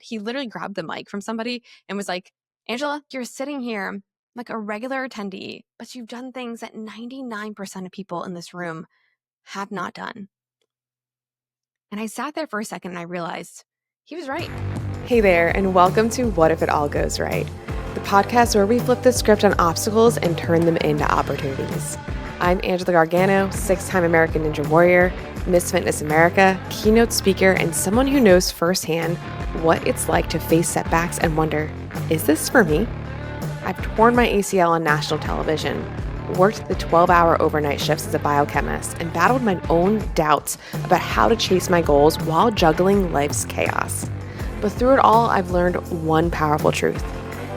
He literally grabbed the mic from somebody and was like, Angela, you're sitting here like a regular attendee, but you've done things that 99% of people in this room have not done. And I sat there for a second and I realized he was right. Hey there, and welcome to What If It All Goes Right, the podcast where we flip the script on obstacles and turn them into opportunities. I'm Angela Gargano, 6-time American Ninja Warrior, Miss Fitness America, keynote speaker, and someone who knows firsthand what it's like to face setbacks and wonder, is this for me? I've torn my ACL on national television, worked the 12-hour overnight shifts as a biochemist, and battled my own doubts about how to chase my goals while juggling life's chaos. But through it all, I've learned one powerful truth.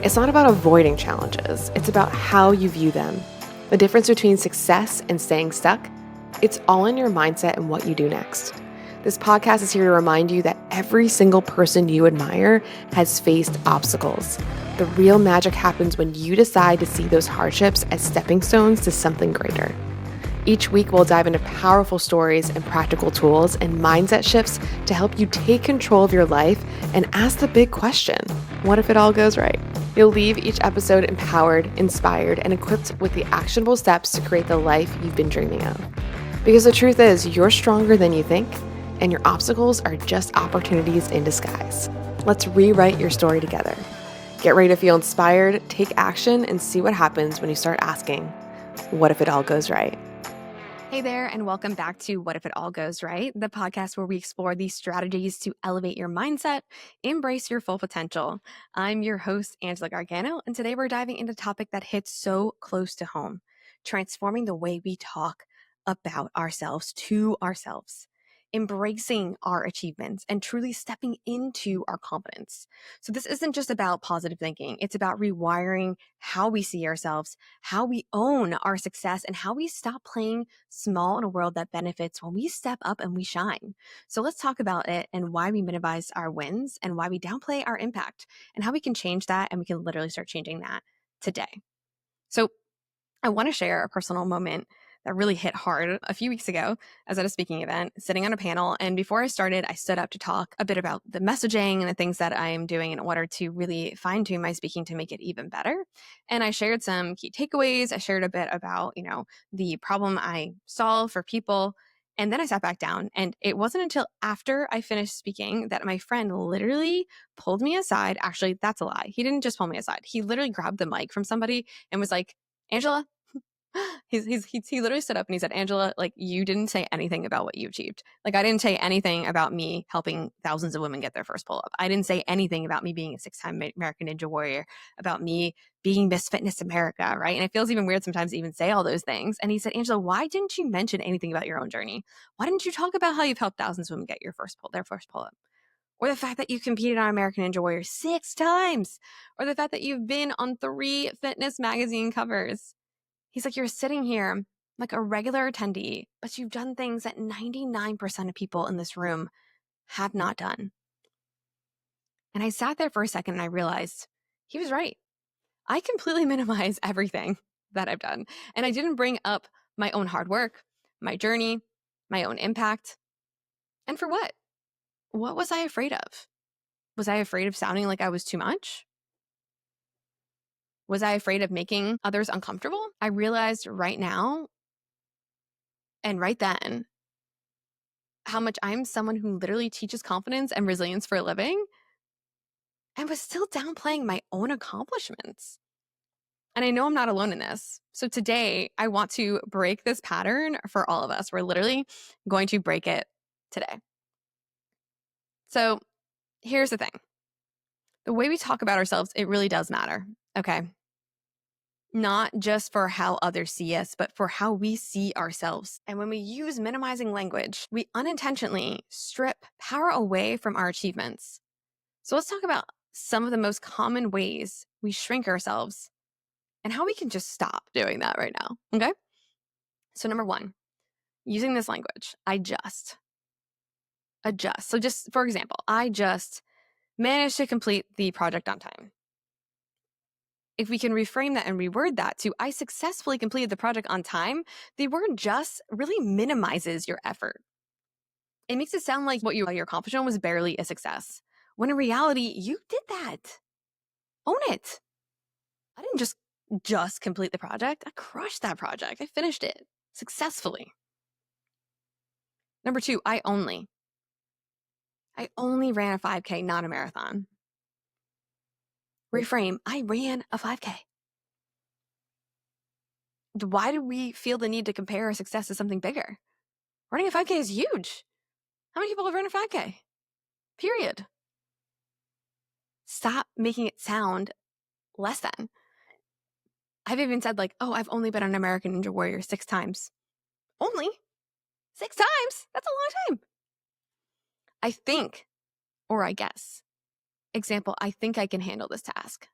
It's not about avoiding challenges. It's about how you view them. The difference between success and staying stuck, it's all in your mindset and what you do next. This podcast is here to remind you that every single person you admire has faced obstacles. The real magic happens when you decide to see those hardships as stepping stones to something greater. Each week, we'll dive into powerful stories and practical tools and mindset shifts to help you take control of your life and ask the big question, what if it all goes right? You'll leave each episode empowered, inspired, and equipped with the actionable steps to create the life you've been dreaming of. Because the truth is, you're stronger than you think, and your obstacles are just opportunities in disguise. Let's rewrite your story together. Get ready to feel inspired, take action, and see what happens when you start asking, what if it all goes right? Hey there, and welcome back to What If It All Goes Right, the podcast where we explore these strategies to elevate your mindset, embrace your full potential. I'm your host, Angela Gargano, and today we're diving into a topic that hits so close to home, transforming the way we talk about ourselves to ourselves, embracing our achievements, and truly stepping into our confidence. So this isn't just about positive thinking. It's about rewiring how we see ourselves, how we own our success, and how we stop playing small in a world that benefits when we step up and we shine. So let's talk about it and why we minimize our wins and why we downplay our impact and how we can change that, and we can literally start changing that today. So I want to share a personal moment that really hit hard a few weeks ago. I was at a speaking event, sitting on a panel, and before I started, I stood up to talk a bit about the messaging and the things that I am doing in order to really fine-tune my speaking to make it even better. And I shared some key takeaways. I shared a bit about, the problem I solve for people. And then I sat back down, and it wasn't until after I finished speaking that my friend literally pulled me aside. Actually, that's a lie. He didn't just pull me aside. He literally grabbed the mic from somebody and was like, Angela, he literally stood up and he said, Angela, like, you didn't say anything about what you achieved. Like, I didn't say anything about me helping thousands of women get their first pull-up. I didn't say anything about me being a 6-time American Ninja Warrior, about me being Miss Fitness America, right? And it feels even weird sometimes to even say all those things. And he said, Angela, why didn't you mention anything about your own journey? Why didn't you talk about how you've helped thousands of women get their first pull-up? Or the fact that you competed on American Ninja Warrior 6 times? Or the fact that you've been on 3 fitness magazine covers? He's like, you're sitting here like a regular attendee, but you've done things that 99% of people in this room have not done. And I sat there for a second and I realized he was right. I completely minimize everything that I've done. And I didn't bring up my own hard work, my journey, my own impact. And for what? What was I afraid of? Was I afraid of sounding like I was too much? Was I afraid of making others uncomfortable? I realized right now and right then how much I'm someone who literally teaches confidence and resilience for a living and was still downplaying my own accomplishments. And I know I'm not alone in this. So today, I want to break this pattern for all of us. We're literally going to break it today. So here's the thing. The way we talk about ourselves, it really does matter, okay? Not just for how others see us, but for how we see ourselves. And when we use minimizing language, we unintentionally strip power away from our achievements. So let's talk about some of the most common ways we shrink ourselves and how we can just stop doing that right now, okay? So number 1, using this language, I just. So just for example, I just managed to complete the project on time. If we can reframe that and reword that to I successfully completed the project on time, the word just really minimizes your effort. It makes it sound like what you accomplishment was barely a success, when in reality, you did that. Own it. I didn't just complete the project. I crushed that project. I finished it successfully. Number 2, I only ran a 5K, not a marathon. Reframe, I ran a 5K. Why do we feel the need to compare our success to something bigger? Running a 5K is huge. How many people have run a 5K? Period. Stop making it sound less than. I've even said like, oh, I've only been an American Ninja Warrior 6 times. Only 6 times? That's a long time. I think, or I guess. Example, I think I can handle this task.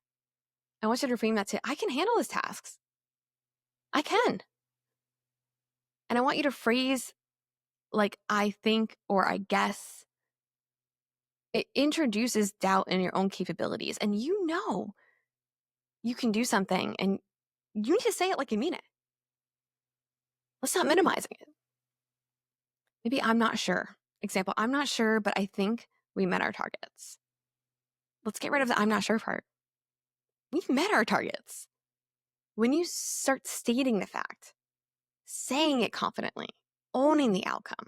I want you to reframe that to, I can handle this tasks. I can. And I want you to phrase like, I think, or I guess. It introduces doubt in your own capabilities. And you know you can do something and you need to say it like you mean it. Let's not minimizing it. Maybe I'm not sure. Example, I'm not sure, but I think we met our targets. Let's get rid of the I'm not sure part. We've met our targets. When you start stating the fact, saying it confidently, owning the outcome,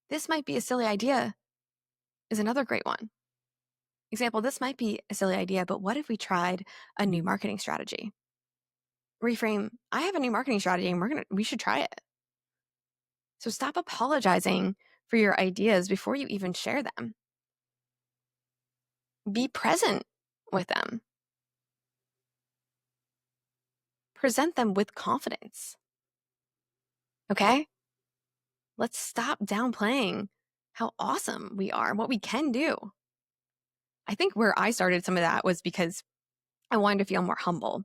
this might be a silly idea is another great one. Example, this might be a silly idea, but what if we tried a new marketing strategy? Reframe, I have a new marketing strategy and we should try it. So stop apologizing for your ideas before you even share them. Be present with them. Present them with confidence. Okay? Let's stop downplaying how awesome we are and what we can do. I think where I started some of that was because I wanted to feel more humble.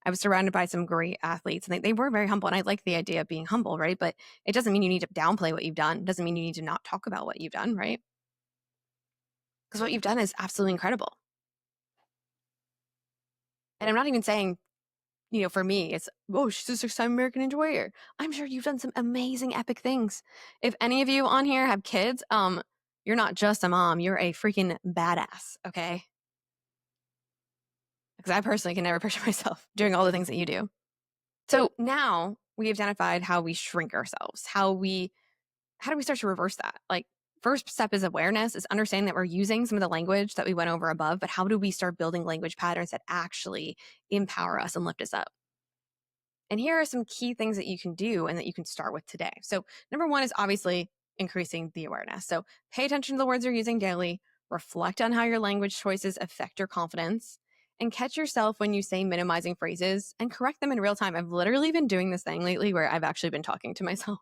I was surrounded by some great athletes and they were very humble. And I like the idea of being humble, right? But it doesn't mean you need to downplay what you've done. It doesn't mean you need to not talk about what you've done, right? Because what you've done is absolutely incredible. And I'm not even saying, for me, it's, oh, she's a 6-time American Ninja Warrior. I'm sure you've done some amazing, epic things. If any of you on here have kids, you're not just a mom, you're a freaking badass, okay? Because I personally can never picture myself doing all the things that you do. So now we identified how we shrink ourselves, how do we start to reverse that? Like, first step is awareness, is understanding that we're using some of the language that we went over above, but how do we start building language patterns that actually empower us and lift us up? And here are some key things that you can do and that you can start with today. So number 1 is obviously increasing the awareness. So pay attention to the words you're using daily, reflect on how your language choices affect your confidence, and catch yourself when you say minimizing phrases and correct them in real time. I've literally been doing this thing lately where I've actually been talking to myself.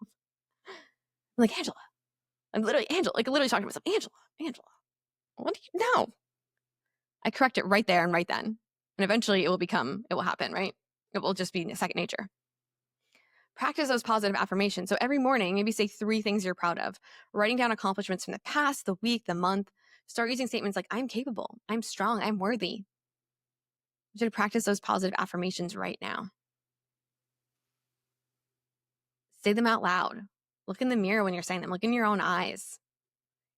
I'm like, Angela. I'm literally literally talking to myself. Angela, what do you know? I correct it right there and right then. And eventually it will happen, right? It will just be second nature. Practice those positive affirmations. So every morning, maybe say 3 things you're proud of. Writing down accomplishments from the past, the week, the month. Start using statements like, I'm capable, I'm strong, I'm worthy. You should practice those positive affirmations right now. Say them out loud. Look in the mirror when you're saying them. Look in your own eyes.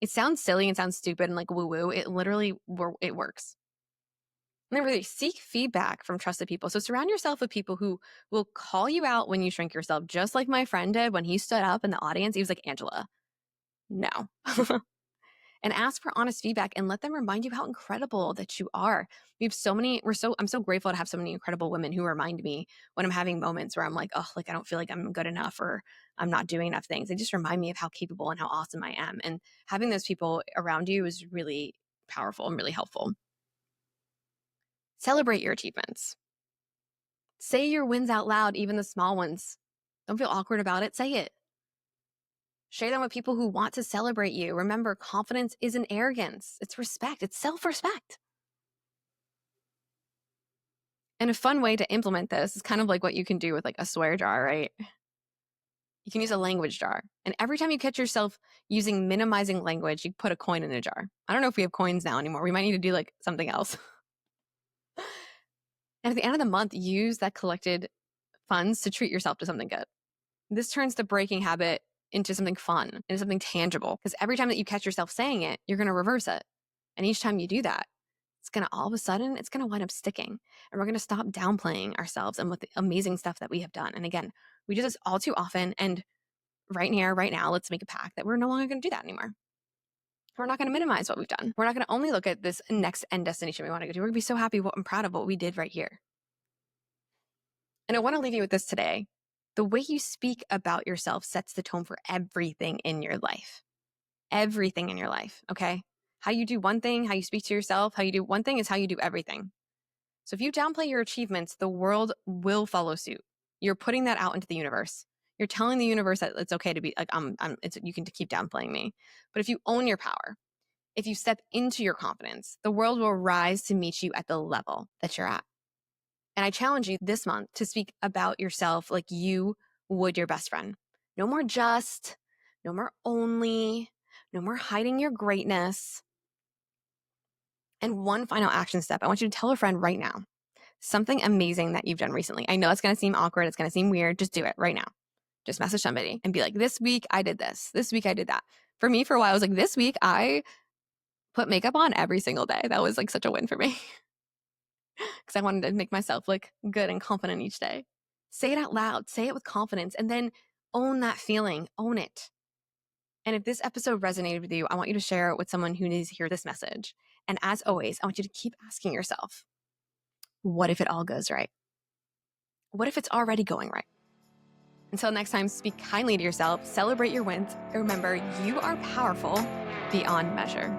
It sounds silly and sounds stupid and like woo-woo. It literally, it works. Number 3, seek feedback from trusted people. So surround yourself with people who will call you out when you shrink yourself, just like my friend did when he stood up in the audience. He was like, Angela, no. And ask for honest feedback and let them remind you how incredible that you are. We have I'm so grateful to have so many incredible women who remind me when I'm having moments where I'm like, oh, like I don't feel like I'm good enough or I'm not doing enough things. They just remind me of how capable and how awesome I am. And having those people around you is really powerful and really helpful. Celebrate your achievements. Say your wins out loud, even the small ones. Don't feel awkward about it. Say it. Share them with people who want to celebrate you. Remember, confidence isn't arrogance. It's respect. It's self-respect. And a fun way to implement this is kind of like what you can do with like a swear jar, right? You can use a language jar. And every time you catch yourself using minimizing language, you put a coin in a jar. I don't know if we have coins now anymore. We might need to do like something else. And at the end of the month, use that collected funds to treat yourself to something good. This turns the breaking habit into something fun, into something tangible. Because every time that you catch yourself saying it, you're going to reverse it. And each time you do that, it's going to all of a sudden, it's going to wind up sticking. And we're going to stop downplaying ourselves and with the amazing stuff that we have done. And again, we do this all too often. And right here, right now, let's make a pact that we're no longer going to do that anymore. We're not going to minimize what we've done. We're not going to only look at this next end destination we want to go to. We're going to be so happy and proud of what we did right here. And I want to leave you with this today. The way you speak about yourself sets the tone for everything in your life. Everything in your life, okay? How you do one thing, how you speak to yourself, how you do one thing is how you do everything. So if you downplay your achievements, the world will follow suit. You're putting that out into the universe. You're telling the universe that it's okay to be like, you can keep downplaying me. But if you own your power, if you step into your confidence, the world will rise to meet you at the level that you're at. And I challenge you this month to speak about yourself like you would your best friend. No more just, no more only, no more hiding your greatness. And one final action step, I want you to tell a friend right now something amazing that you've done recently. I know it's going to seem awkward. It's going to seem weird. Just do it right now. Just message somebody and be like, this week I did this. This week I did that. For me, for a while, I was like, this week I put makeup on every single day. That was like such a win for me because I wanted to make myself look good and confident each day. Say it out loud. Say it with confidence and then own that feeling. Own it. And if this episode resonated with you, I want you to share it with someone who needs to hear this message. And as always, I want you to keep asking yourself, what if it all goes right? What if it's already going right? Until next time, speak kindly to yourself, celebrate your wins, and remember, you are powerful beyond measure.